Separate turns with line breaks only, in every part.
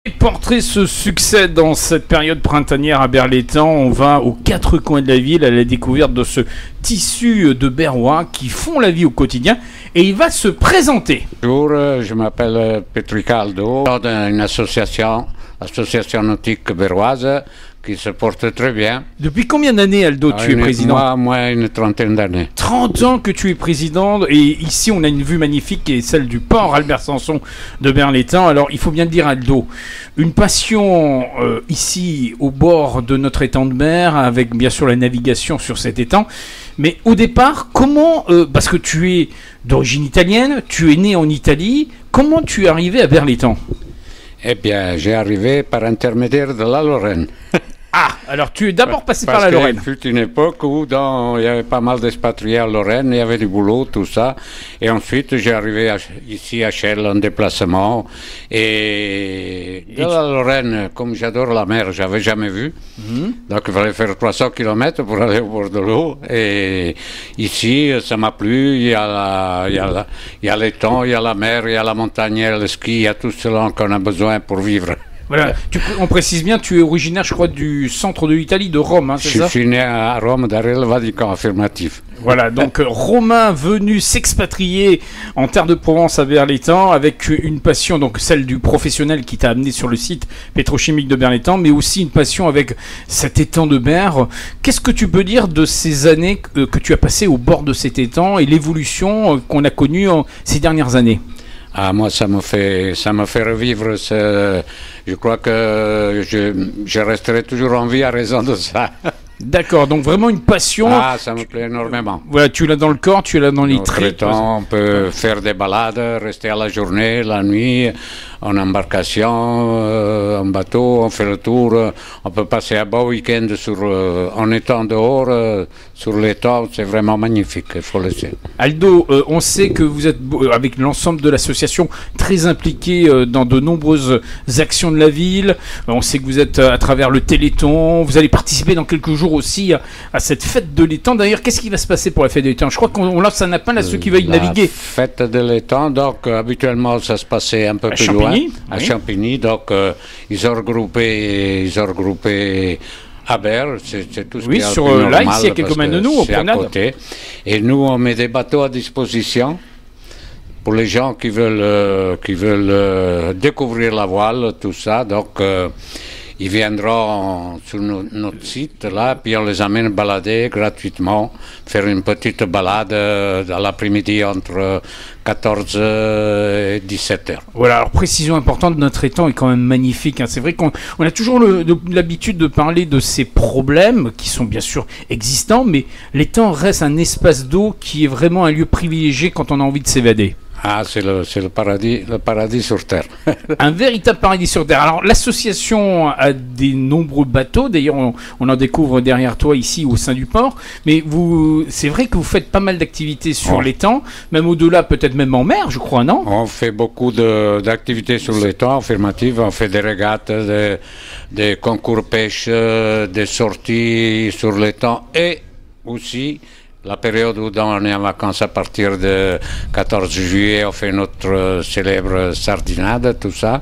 Les portraits se succèdent dans cette période printanière à Berlétan. On va aux quatre coins de la ville à la découverte de ce tissu de Berrois qui font la vie au quotidien et il va se présenter.
Bonjour, je m'appelle Petricaldo, d'une association nautique berroise qui se porte très bien.
Depuis combien d'années, Aldo, tu es président?
Moi, une trentaine d'années.
30 ans que tu es président, et ici on a une vue magnifique qui est celle du port Albert Samson de Berlétan. Alors il faut bien le dire, Aldo, une passion ici au bord de notre étang de mer, avec bien sûr la navigation sur cet étang. Mais au départ, comment, parce que tu es d'origine italienne, tu es né en Italie, comment tu es arrivé à Berlétan?
Eh bien, j'ai arrivé par intermédiaire de la Lorraine.
Ah, alors tu es d'abord passé par la Lorraine.
Parce qu'il fut une époque où il y avait pas mal d'expatriés en Lorraine, il y avait du boulot, tout ça. Et ensuite, j'ai arrivé ici à Chelles en déplacement. Et de la Lorraine, comme j'adore la mer, j'avais jamais vu. Donc il fallait faire 300 km pour aller au bord de l'eau. Et ici, ça m'a plu. Il y a l'étang, il y a la mer, il y a la montagne, il y a le ski, il y a tout cela qu'on a besoin pour vivre.
Voilà, on précise bien, tu es originaire, je crois, du centre de l'Italie, de Rome, hein, c'est ça?
Je suis né à Rome, derrière le Vatican, affirmatif.
Voilà, donc Romain venu s'expatrier en terre de Provence à Berlétan avec une passion, donc celle du professionnel qui t'a amené sur le site pétrochimique de Berlétan, mais aussi une passion avec cet étang de mer. Qu'est-ce que tu peux dire de ces années que tu as passées au bord de cet étang et l'évolution qu'on a connue ces dernières années?
Ah, moi, ça me fait revivre. Je crois que je resterai toujours en vie à raison de ça.
D'accord, donc vraiment une passion.
Ah, ça me plaît énormément.
Voilà, tu l'as dans le corps, tu l'as dans les traits.
On peut faire des balades, rester à la journée, la nuit, en embarcation, en bateau, on fait le tour. On peut passer un beau week-end en étant dehors, sur l'étang. C'est vraiment magnifique, il faut le dire.
Aldo, on sait que vous êtes, avec l'ensemble de l'association, très impliqué dans de nombreuses actions de la ville. On sait que vous êtes à travers le Téléthon. Vous allez participer dans quelques jours aussi à cette fête de l'étang. D'ailleurs, qu'est-ce qui va se passer pour la fête de l'étang? Je crois qu'on lance un appel à ceux qui veulent naviguer.
La fête de l'étang, donc habituellement ça se passait un peu plus loin, à Champigny. Donc ils ont regroupé à Berre, c'est tout ce qui est
sur
normal,
là, ici, il y a quelques mètres de nous,
c'est à côté. Et nous, on met des bateaux à disposition pour les gens qui veulent découvrir la voile, tout ça. Donc ils viendront sur notre site là, puis on les amène balader gratuitement, faire une petite balade dans l'après-midi entre 14 et 17 heures.
Voilà, alors précision importante, notre étang est quand même magnifique, hein. C'est vrai qu'on a toujours l'habitude de parler de ces problèmes qui sont bien sûr existants, mais l'étang reste un espace d'eau qui est vraiment un lieu privilégié quand on a envie de s'évader.
Ah, c'est le paradis sur Terre.
Un véritable paradis sur Terre. Alors, l'association a des nombreux bateaux. D'ailleurs, on en découvre derrière toi ici au sein du port. Mais c'est vrai que vous faites pas mal d'activités sur l'étang, même au-delà, peut-être même en mer, je crois, non?
On fait beaucoup d'activités sur l'étang, affirmative. On fait des régates, des concours pêche, des sorties sur l'étang et aussi la période où on est en vacances à partir de 14 juillet, on fait notre célèbre sardinade, tout ça.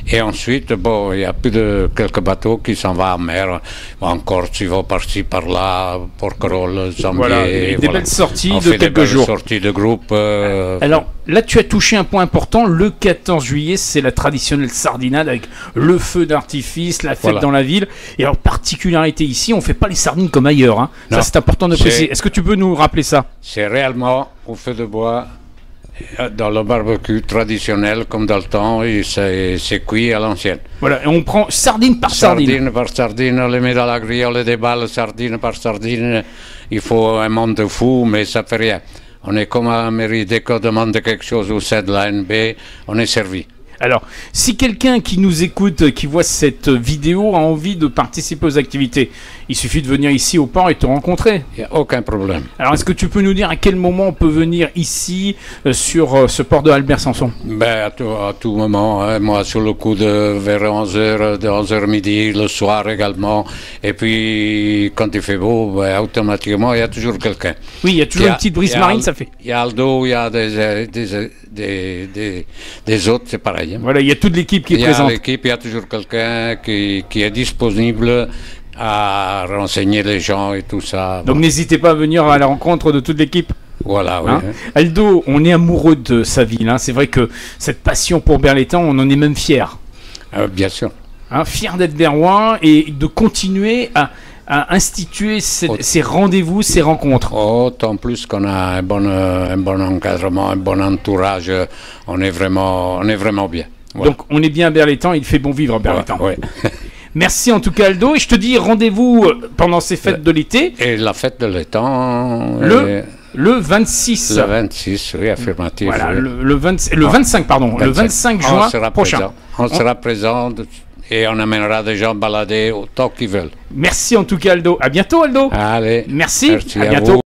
Et ensuite, bon, il y a plus de quelques bateaux qui s'en vont en mer. En Corse, ils vont par-ci, par-là, Porquerolles, Zambier.
Voilà, et des belles sorties
on
de
fait
quelques
des
jours.
Sorties de groupe.
Alors, là, tu as touché un point important. Le 14 juillet, c'est la traditionnelle sardinade avec le feu d'artifice, la fête dans la ville. Et alors, particularité ici, on ne fait pas les sardines comme ailleurs, hein. Ça, c'est important de préciser. Est-ce que tu peux nous rappeler ça?
C'est réellement au feu de bois, dans le barbecue traditionnel comme dans le temps, et c'est cuit à l'ancienne.
Voilà, et on prend sardine par sardine.
Sardine par sardine, on les met dans la grille, on les déballe sardine par sardine. Il faut un monde de fou, mais ça fait rien. On est comme à la mairie, dès qu'on demande quelque chose au sein de la NB, on est servi.
Alors, si quelqu'un qui nous écoute, qui voit cette vidéo, a envie de participer aux activités, il suffit de venir ici au port et te rencontrer.
Il n'y a aucun problème. Alors,
est-ce que tu peux nous dire à quel moment on peut venir ici, sur ce port de Albert Samson?
Ben, à tout moment, hein. Moi, sur le coup de vers 11h, de 11h midi, le soir également. Et puis, quand il fait beau, ben, automatiquement, il y a toujours quelqu'un.
Oui, il y a toujours une petite brise marine, ça fait.
Il y a Aldo, il y a des autres, c'est pareil. pareil. Hein.
Voilà, il y a toute l'équipe qui est
Il y a
présente.
l'équipe, il y a toujours quelqu'un qui est disponible à renseigner les gens et tout ça.
Donc n'hésitez pas à venir à la rencontre de toute l'équipe.
Voilà, oui.
Hein. Aldo, on est amoureux de sa ville. Hein. C'est vrai que cette passion pour Berlétan, on en est même fier.
Bien sûr.
Hein, fier d'être berrois et de continuer à instituer ces rendez-vous, ces rencontres.
Autant plus qu'on a un bon encadrement, un bon entourage, on est vraiment bien. Voilà.
Donc on est bien à Berlétan, il fait bon vivre à Berlétan.
Ouais.
Merci en tout cas Aldo, et je te dis rendez-vous pendant ces fêtes de l'été.
Et la fête de l'étang
le 26.
Le 26, oui, affirmatif.
Voilà,
oui.
le 25, pardon, 25. Le 25 juin prochain.
On sera présent et on amènera des gens balader autant qu'ils veulent.
Merci en tout cas Aldo. À bientôt Aldo.
Allez.
Merci.
À
bientôt.
vous.